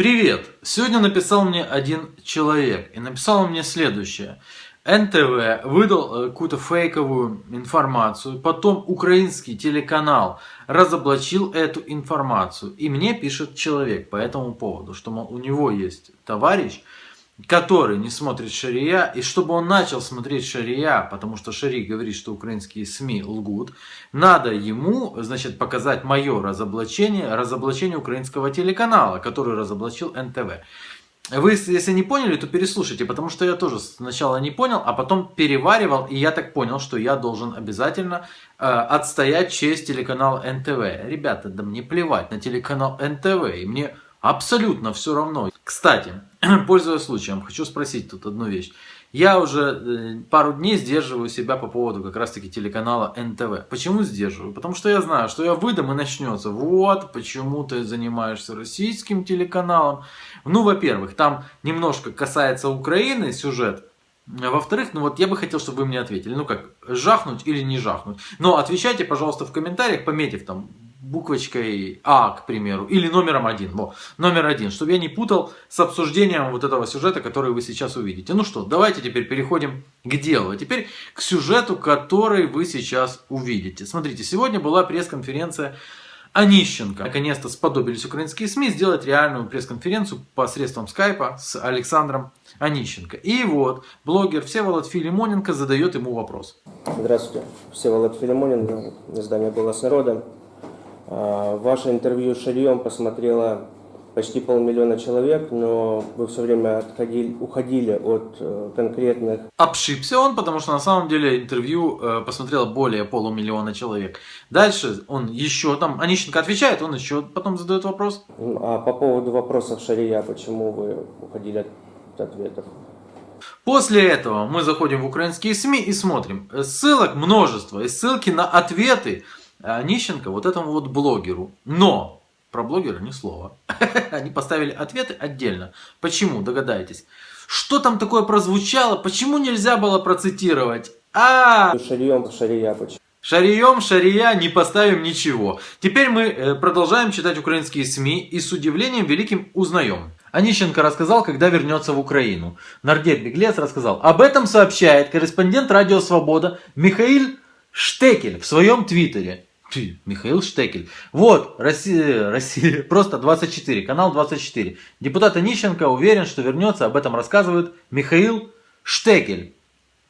Привет! Сегодня написал мне один человек и написал он мне следующее. НТВ выдал какую-то фейковую информацию, потом украинский телеканал разоблачил эту информацию. И мне пишет человек по этому поводу, что мол, у него есть товарищ, который не смотрит шария, и чтобы он начал смотреть шария, потому что шарий говорит, что украинские СМИ лгут, надо ему, значит, показать мое разоблачение украинского телеканала, который разоблачил НТВ. Вы, если не поняли, то переслушайте, потому что я тоже сначала не понял, а потом переваривал, и я так понял, что я должен обязательно отстоять честь телеканала НТВ. Ребята, да мне плевать на телеканал НТВ, и мне абсолютно все равно. Кстати, пользуясь случаем, хочу спросить тут одну вещь. Я уже пару дней сдерживаю себя по поводу как раз таки телеканала НТВ. Почему сдерживаю? Потому что я знаю, что я выдам и начнется. Вот, почему ты занимаешься российским телеканалом. Ну, во-первых, там немножко касается Украины сюжет. Во-вторых, ну вот я бы хотел, чтобы вы мне ответили. Ну как, жахнуть или не жахнуть. Но отвечайте, пожалуйста, в комментариях, пометив там буквочкой А, к примеру, или номером 1. Во, номер 1, чтобы я не путал с обсуждением вот этого сюжета, который вы сейчас увидите. Ну что, давайте теперь переходим к делу. А теперь к сюжету, который вы сейчас увидите. Смотрите, сегодня была пресс-конференция Онищенко. Наконец-то сподобились украинские СМИ сделать реальную пресс-конференцию посредством скайпа с Александром Онищенко. И вот блогер Всеволод Филимоненко задает ему вопрос. Здравствуйте, Всеволод Филимоненко, издание «Голос народа». Ваше интервью с Шарием посмотрело почти 500 000 человек, но вы все время уходили от конкретных... Ошибся он, потому что на самом деле интервью посмотрело более 500 000 человек. Дальше он еще там, Онищенко отвечает, он еще потом задает вопрос. А по поводу вопросов Шария, почему вы уходили от ответов? После этого мы заходим в украинские СМИ и смотрим. Ссылок множество, и ссылки на ответы Онищенко вот этому вот блогеру. Но про блогера ни слова. Они поставили ответы отдельно. Почему? Догадайтесь. Что там такое прозвучало? Почему нельзя было процитировать? Шарием, Шария, почему? Шарием, Шария, не поставим ничего. Теперь мы продолжаем читать украинские СМИ и с удивлением великим узнаем. Онищенко рассказал, когда вернется в Украину. Нардеп Беглец рассказал. Об этом сообщает корреспондент Радио Свобода Михаил Штекель в своем твиттере. Михаил Штекель. Вот, Россия, просто 24, канал 24. Депутат Онищенко уверен, что вернется, об этом рассказывает Михаил Штекель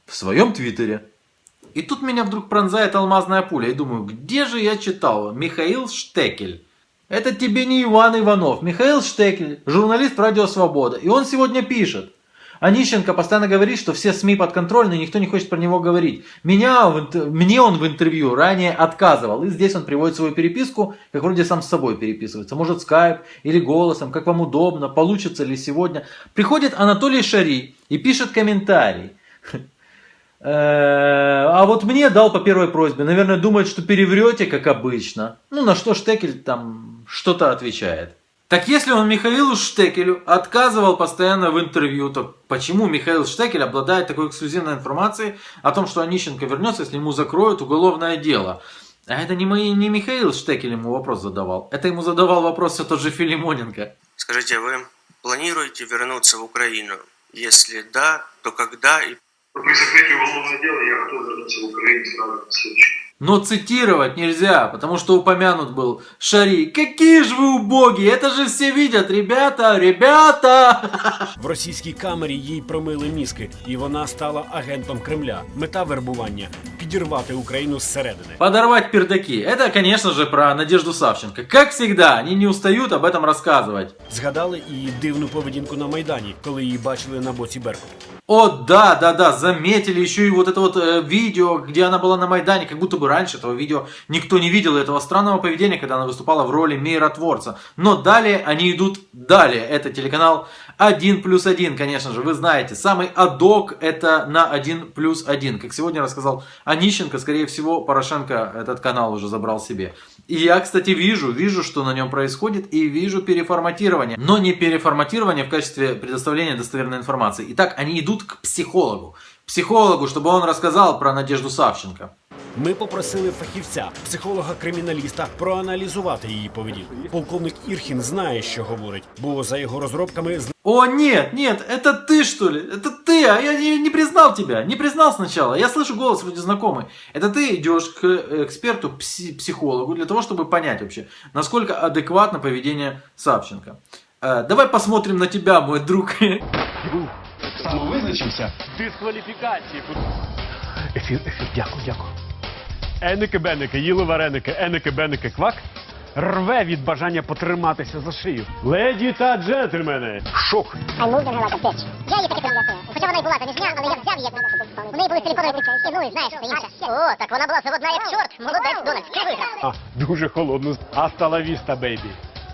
в своем твиттере. И тут меня вдруг пронзает алмазная пуля. И думаю, где же я читал? Михаил Штекель. Это тебе не Иван Иванов. Михаил Штекель, журналист Радио Свобода. И он сегодня пишет. Онищенко постоянно говорит, что все СМИ подконтрольны, и никто не хочет про него говорить. Мне он в интервью ранее отказывал. И здесь он приводит свою переписку, как вроде сам с собой переписывается. Может, скайп или голосом, как вам удобно, получится ли сегодня. Приходит Анатолий Шарий и пишет комментарий. А вот мне дал по первой просьбе. Наверное, думает, что переврете, как обычно. Ну, на что Штекель там что-то отвечает. Так если он Михаилу Штекелю отказывал постоянно в интервью, то почему Михаил Штекель обладает такой эксклюзивной информацией о том, что Онищенко вернется, если ему закроют уголовное дело? А это не Михаил Штекель ему вопрос задавал. Это ему задавал вопрос все тот же Филимоненко. Скажите, вы планируете вернуться в Украину? Если да, то когда и... При закрытии уголовного дела я готов вернуться в Украину сразу в случае. Но цитировать нельзя, потому что упомянут был Шарий. Какие же вы убогие, это же все видят, ребята, ребята! В російській камері їй промили мізки, і вона стала агентом Кремля. Мета вербування – підірвати Україну зсередини. Подорвать пердаки. Это, конечно же, про Надежду Савченко. Как всегда, они не устают об этом рассказывать. Згадали і дивну поведінку на Майдані, коли її бачили на боці Беркута. О, да, заметили еще и вот это вот видео, где она была на Майдане, как будто бы раньше этого видео никто не видел, этого странного поведения, когда она выступала в роли миротворца. Но далее они идут далее, это телеканал 1+1, конечно же, вы знаете, самый адок это на 1+1, как сегодня рассказал Онищенко, скорее всего, Порошенко этот канал уже забрал себе. И я, кстати, вижу, что на нем происходит, и вижу переформатирование, но не переформатирование в качестве предоставления достоверной информации. Итак, они идут к психологу, чтобы он рассказал про Надежду Савченко. Ми попросили фахівця, психолога-криміналіста, проаналізувати її поведінку. Полковник Ірхін знає, що говорить, бо за його розробками О, нет, нет, это ты, что ли? Это ты, а я не признал тебя, не признал сначала. Я слышу голос вроде знакомый. Это ты идешь к эксперту, психологу, для того, чтобы понять вообще, насколько адекватно поведение Савченко. Давай посмотрим на тебя, мой друг. Самовизначився? дискваліфікації. Ефір, дякую. Еники-беники, їли вареники, еники-беники, квак. Рве від бажання потриматися за шию. Леді та джентльмени, шок. I moved on her like a bitch. Я її таки пам'ятаю. Хоча вона й була заміжня, але я взяв її. В неї були силіконові прически, ну і знаєш, все інше. О, так вона була заводна як чорт. Молодець, Дональд, ти виграв. Дуже холодно. Hasta la vista, baby.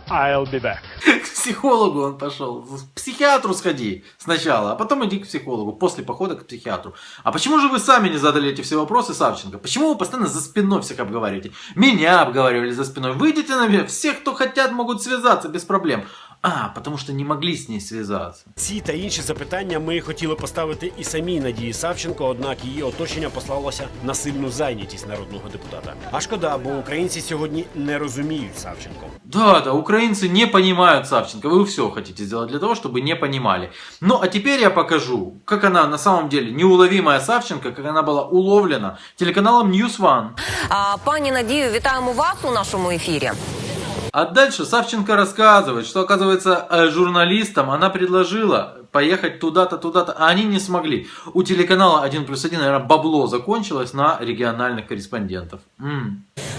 I'll be back. К психологу он пошел. К психиатру сходи сначала, а потом иди к психологу, после похода к психиатру. А почему же вы сами не задали эти все вопросы Савченко? Почему вы постоянно за спиной всех обговариваете? Меня обговаривали за спиной. Выйдите на меня, все, кто хотят, могут связаться без проблем. Потому что не могли с ней связаться. Ці та інші запитання ми хотіли поставити і самій Надії Савченко, однак її оточення послалося на сильну зайнятість народного депутата. А шкода, бо українці сьогодні не розуміють Савченко. Да, украинцы не понимают Савченко. Вы все хотите сделать для того, чтобы не понимали. Ну, а теперь я покажу, как она на самом деле неуловимая Савченко, как она была уловлена телеканалом News One. Пані Надію, вітаємо вас у нашому ефірі. А дальше Савченко рассказывает, что, оказывается, журналистам она предложила поехать туда-то, туда-то, а они не смогли. У телеканала 1+1, наверное, бабло закончилось на региональных корреспондентов.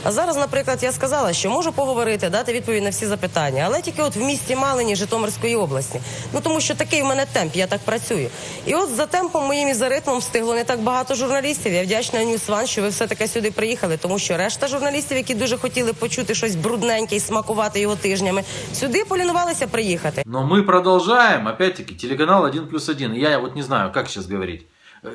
А зараз, наприклад, я сказала, що можу поговорити, дати відповідь на всі запитання, але тільки от в місті Малині Житомирської області. Ну, тому що такий в мене темп, я так працюю. І от за темпом моїм і за ритмом встигло не так багато журналістів. Я вдячна News One, що ви все-таки сюди приїхали, тому що решта журналістів, які дуже хотіли почути щось брудненьке і смакувати його тижнями, сюди полінувалися приїхати. Но мы продолжаем, опять-таки, телеканал 1+1. Я вот не знаю, как сейчас говорить.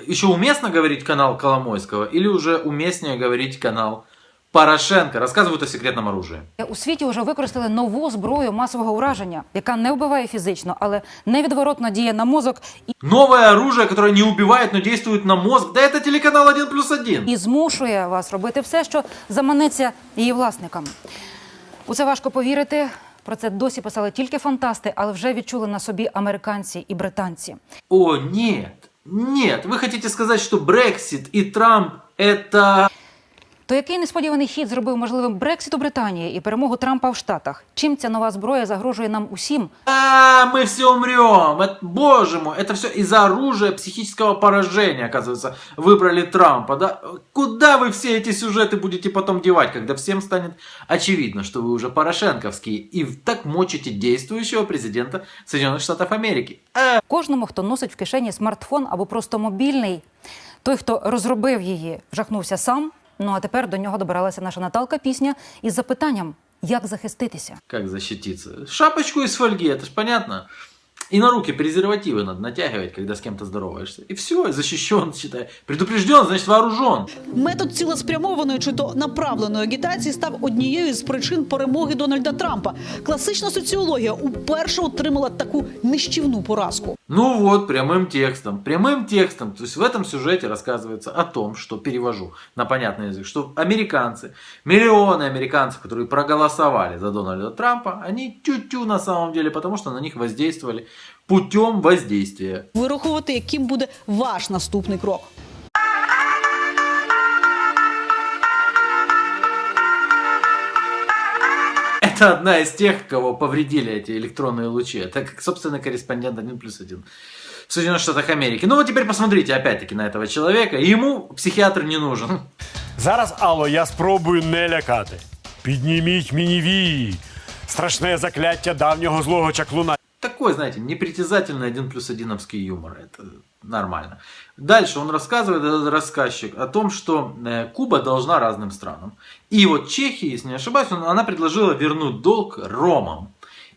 Еще уместно говорить канал Коломойского или уже уместнее говорить канал Порошенко? Рассказывают о секретном оружии. У світі вже використали нову зброю масового ураження, яка не вбиває фізично, але невідворотно діє на мозок Новое оружие, которое не убивает, но действует на мозг. Да это телеканал 1+1. і змушує вас робити все, що заманеться її власникам. У це важко повірити. Про це досі писали тільки фантасти, але вже відчули на собі американці і британці. О, нет, нет. Вы хотите сказать, что Брексит и Трамп это... То який несподіваний хід зробив можливим Брексит у Британії і перемогу Трампа в Штатах? Чим ця нова зброя загрожує нам усім? Мы все умрем. Боже мой, это все из-за оружия психического поражения, оказывается, выбрали Трампа. Да? Куда вы все эти сюжеты будете потом девать, когда всем станет очевидно, что вы уже порошенковские и так мочите действующего президента Соединенных Штатов Америки? Кожному, хто носить в кишені смартфон або просто мобільний, той, хто розробив її, жахнувся сам. Ну а тепер до нього добиралася наша Наталка Пісня із запитанням, як захиститися. Как защититься? Шапочку из фольги, это ж понятно. И на руки презервативы надо натягивать, когда с кем-то здороваешься. И все, защищен, считай. Предупрежден, значит вооружен. Метод цілеспрямованої чи то направленої агітації став однією з причин перемоги Дональда Трампа. Класична соціологія уперше отримала таку нищівну поразку. Ну вот, прямым текстом. То есть в этом сюжете рассказывается о том, что, перевожу на понятный язык, что американцы, миллионы американцев, которые проголосовали за Дональда Трампа, они тю-тю на самом деле, потому что на них воздействовали путем воздействия. Вирахувати, яким буде ваш наступний крок. Это одна из тех, кого повредили эти электронные лучи. Это как, собственно, корреспондент 1+1 в Соединенных Штатах Америки. Ну вот теперь посмотрите опять-таки на этого человека. Ему психиатр не нужен. Зараз, Алло, я спробую не лякати. Підніміть мені вій. Страшне закляття давнього злого чаклуна. Такой, знаете, непритязательный 1+1-овский юмор. Это нормально. Дальше он рассказывает, этот рассказчик, о том, что Куба должна разным странам. И вот Чехия, если не ошибаюсь, она предложила вернуть долг ромам.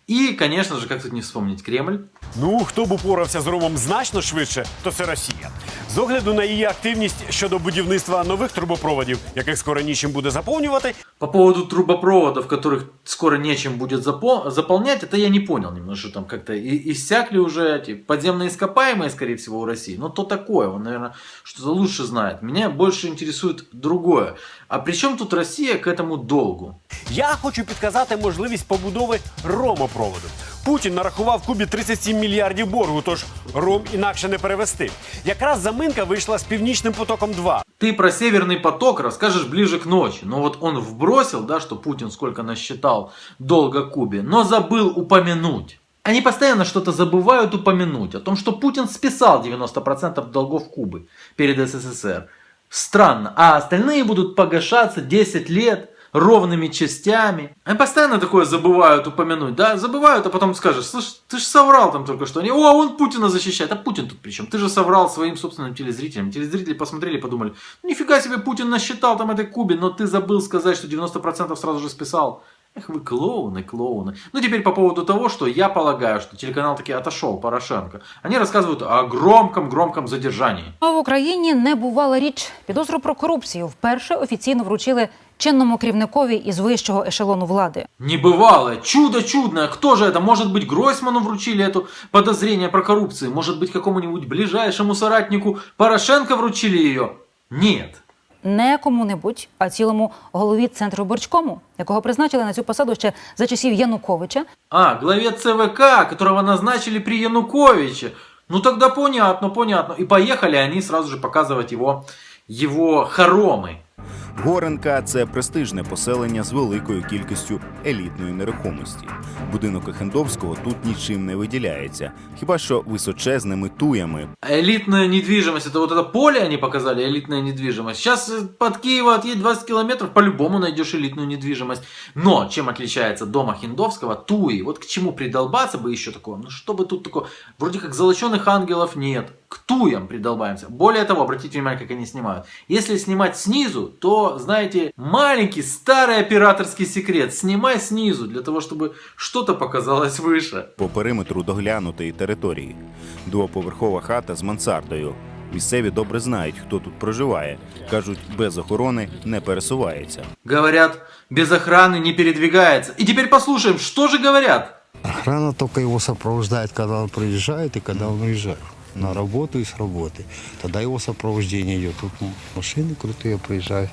И, конечно же, как тут не вспомнить, Кремль. Ну, хто б упорався з Ромом значно швидше, то це Росія. З огляду на її активність щодо будівництва нових трубопроводів, яких скоро нічим буде заповнювати, По поводу трубопроводов, которых скоро нечем будет заполнять, это я не понял немножко, там как-то иссякли уже эти подземные ископаемые, скорее всего, у России. Но то такое, он, наверное, что-то лучше знает. Меня больше интересует другое. А при чем тут Россия к этому долгу? я хочу підказати можливість побудови ромопроводу. Путін нарахував Кубі 37 мільярдів боргу, тож ром інакше не перевести. Якраз заминка вийшла з Північним потоком-2. Ты про Северный поток расскажешь ближе к ночи. Но вот он вбросил, да, что Путин сколько насчитал долга Кубе, но забыл упомянуть. Они постоянно что-то забывают упомянуть. О том, что Путин списал 90% долгов Кубы перед СССР. Странно. А остальные будут погашаться 10 лет ровными частями. Они постоянно такое забывают упомянуть, да? Забывают, а потом скажешь: слышь, ты же соврал там только что. Они: о, он Путина защищает. А Путин тут при чем? Ты же соврал своим собственным телезрителям. Телезрители посмотрели и подумали: ну, нифига себе, Путин насчитал там этой Кубе, но ты забыл сказать, что 90% сразу же списал. Эх, вы клоуны, клоуны. Ну, теперь по поводу того, что я полагаю, что телеканал таки отошел Порошенко. Они рассказывают о громком задержании. А в Україні не бувала річ. Підозру про корупцію вперше офіційно вручили чинному керівникові із вищого ешелону влади. Небывалое, чудо чудное. Кто же это? Может быть, Гройсману вручили это подозрение про коррупцию? Может быть, какому-нибудь ближайшему соратнику Порошенко вручили ее? Нет. Не кому-небудь, а цілому голові Центру Борчкому, якого призначили на цю посаду ще за часів Януковича. А, главе ЦВК, которого назначили при Януковиче. Ну тогда понятно. И поехали они сразу же показывать его хоромы. Горенка – це престижне поселення з великою кількістю елітної нерухомості. Будинок Охендовського тут нічим не виділяється, хіба що височезними туями. Элитная недвижимость, это вот это поле они показали, элитная недвижимость. Сейчас под Киева отъедь 20 километров, по-любому найдешь элитную недвижимость. Но чем отличается дом Охендовского? Туи. Вот к чему придолбаться бы еще такого? Ну что бы тут такого? Вроде как золоченых ангелов нет. К туям придолбаемся. Более того, обратите внимание, как они снимают. Если снимать снизу, то, знаете, маленький старый операторский секрет. Снимай снизу, для того, чтобы что-то показалось выше. По периметру доглянутої території. Двоповерхова хата з мансардою. Місцеві добре знають, хто тут проживає. Кажуть, без охорони не пересувається. Говорят, без охраны не передвигается. И теперь послушаем, что же говорят. Охрана только его сопровождает, когда он приезжает и когда он уезжает. На работу и с работы. Тогда его сопровождение идет. Тут машины крутые приезжают.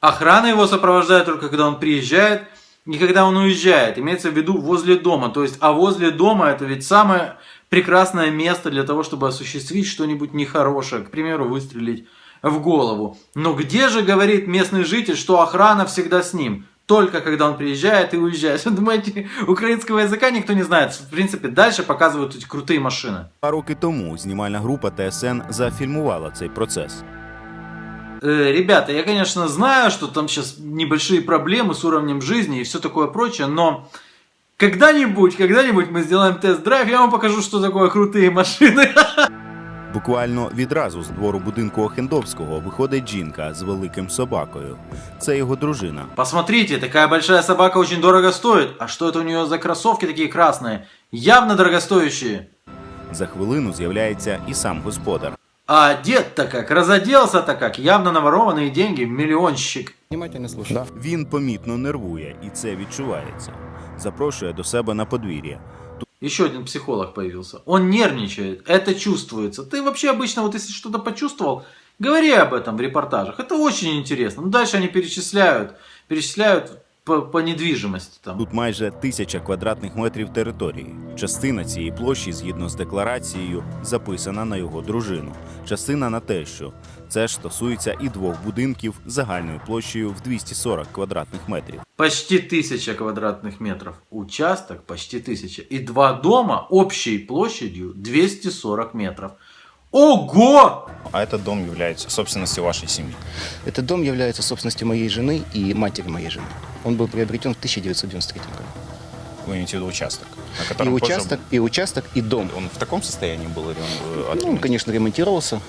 Охрана его сопровождает только когда он приезжает и когда он уезжает. Имеется в виду возле дома. То есть, а возле дома это ведь самое прекрасное место для того, чтобы осуществить что-нибудь нехорошее. К примеру, выстрелить в голову. Но где же говорит местный житель, что охрана всегда с ним? Только когда он приезжает и уезжает. Вы думаете, украинского языка никто не знает? В принципе, дальше показывают эти крутые машины. 2 роки тому знімальна група ТСН зафільмувала цей процес. Ребята, я, конечно, знаю, что там сейчас небольшие проблемы с уровнем жизни и все такое прочее, но когда-нибудь мы сделаем тест-драйв, я вам покажу, что такое крутые машины. Буквально відразу з двору будинку Охендовського виходить жінка з великим собакою. Це його дружина. Посмотрите, такая большая собака очень дорого стоит. А что это у нее за кроссовки такие красные? Явно дорогостоящие. За хвилину з'являється і сам господар. А одет-то как, разоделся-то как, явно наворованные деньги, миллионщик. Внимательно слушай. Він помітно нервує, і це відчувається. Запрошує до себе на подвір'я. Еще один психолог появился. Он нервничает, это чувствуется. Ты вообще обычно, вот если что-то почувствовал, говори об этом в репортажах. Это очень интересно. Ну, дальше они перечисляют по недвіжимості там. Тут майже 1000 квадратних метрів території. Частина цієї площі, згідно з декларацією, записана на його дружину. Частина на тещу. Це ж стосується і 2 будинків загальною площею в 240 квадратних метрів. Почти 1000 квадратных метров. Участок почти 1000. И 2 дома общей площадью 240 метров. Ого! А этот дом является собственностью вашей семьи? Этот дом является собственностью моей жены и матери моей жены. Он был приобретен в 1993 году. Вы имеете в виду участок? На И котором позже участок, и дом. Он в таком состоянии был? Или он Ну, он, отремонтирован? конечно, ремонтировался.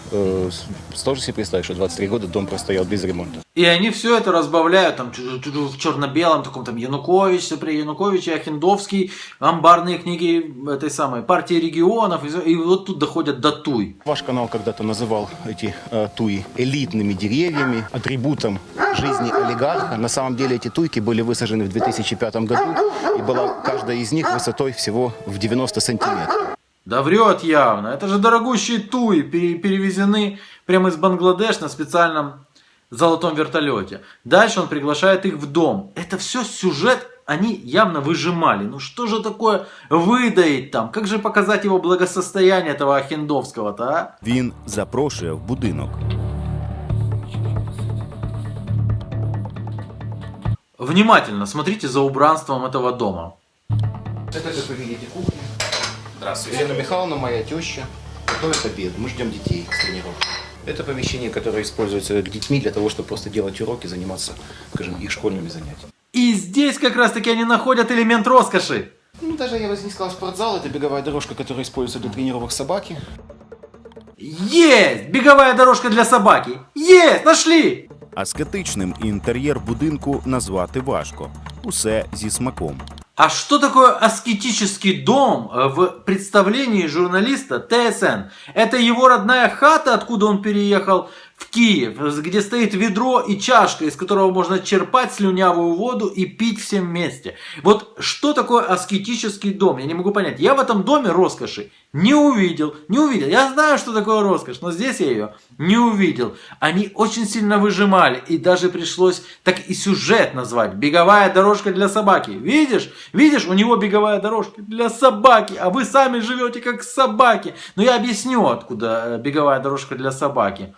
Сложно себе представить, что 23 года дом простоял без ремонта. И они все это разбавляют там в черно-белом таком там Янукович, при Януковиче, Охендовский, амбарные книги этой самой партии регионов, и вот тут доходят до туй. Ваш канал когда-то называл эти туи элитными деревьями, атрибутом жизни олигарха. На самом деле эти туйки были высажены в 2005 году, и была каждая из них высотой всего в 90 сантиметров. Да врет явно. Это же дорогущие туи, перевезены прямо из Бангладеш на специальном золотом вертолете. Дальше он приглашает их в дом. Это все сюжет они явно выжимали. Ну что же такое выдаить там? Как же показать его благосостояние, этого Охендовского-то, а? Він запрошує в будинок. Внимательно смотрите за убранством этого дома. Это, как вы видите, кухня. Здравствуйте. Елена Михайловна, моя теща, готовит обед. Мы ждем детей с тренировки. Это помещение, которое используется детьми для того, чтобы просто делать уроки, заниматься, скажем, их школьными занятиями. И здесь как раз таки они находят элемент роскоши. Ну, даже я бы не сказал спортзал, это беговая дорожка, которая используется для тренировок собаки. Есть! Беговая дорожка для собаки. Есть! Нашли! Аскетичним інтер'єр будинку назвати важко. Усе зі смаком. А что такое аскетический дом в представлении журналиста ТСН? Это его родная хата, откуда он переехал в Киев, где стоит ведро и чашка, из которого можно черпать слюнявую воду и пить всем вместе. Вот что такое аскетический дом? Я не могу понять. Я в этом доме роскоши не увидел. Я знаю, что такое роскошь, но здесь я ее не увидел. Они очень сильно выжимали, и даже пришлось так и сюжет назвать. Беговая дорожка для собаки. Видишь, у него беговая дорожка для собаки, а вы сами живете как собаки. Но я объясню, откуда беговая дорожка для собаки.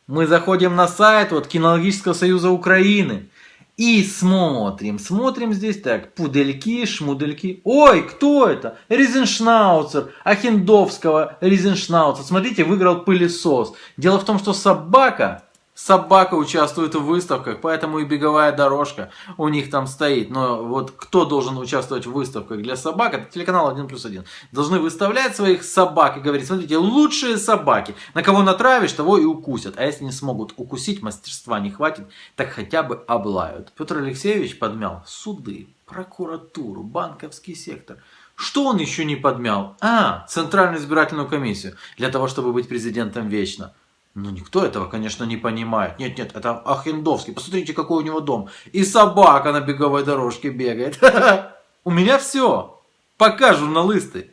Мы заходим на сайт Кинологического союза Украины и смотрим здесь так, пудельки, шмудельки. Ой, кто это? Ризеншнауцер, Охендовского Ризеншнауцер. Смотрите, выиграл пылесос. Дело в том, что собака участвует в выставках, поэтому и беговая дорожка у них там стоит. Но вот кто должен участвовать в выставках для собак? Это телеканал 1+1. Должны выставлять своих собак и говорить: смотрите, лучшие собаки. На кого натравишь, того и укусят. А если не смогут укусить, мастерства не хватит, так хотя бы облают. Петр Алексеевич подмял суды, прокуратуру, банковский сектор. Что он еще не подмял? Центральную избирательную комиссию. Для того, чтобы быть президентом вечно. Ну, никто этого, конечно, не понимает. Нет, это Охендовский. Посмотрите, какой у него дом. И собака на беговой дорожке бегает. У меня все. Пока, журналисты.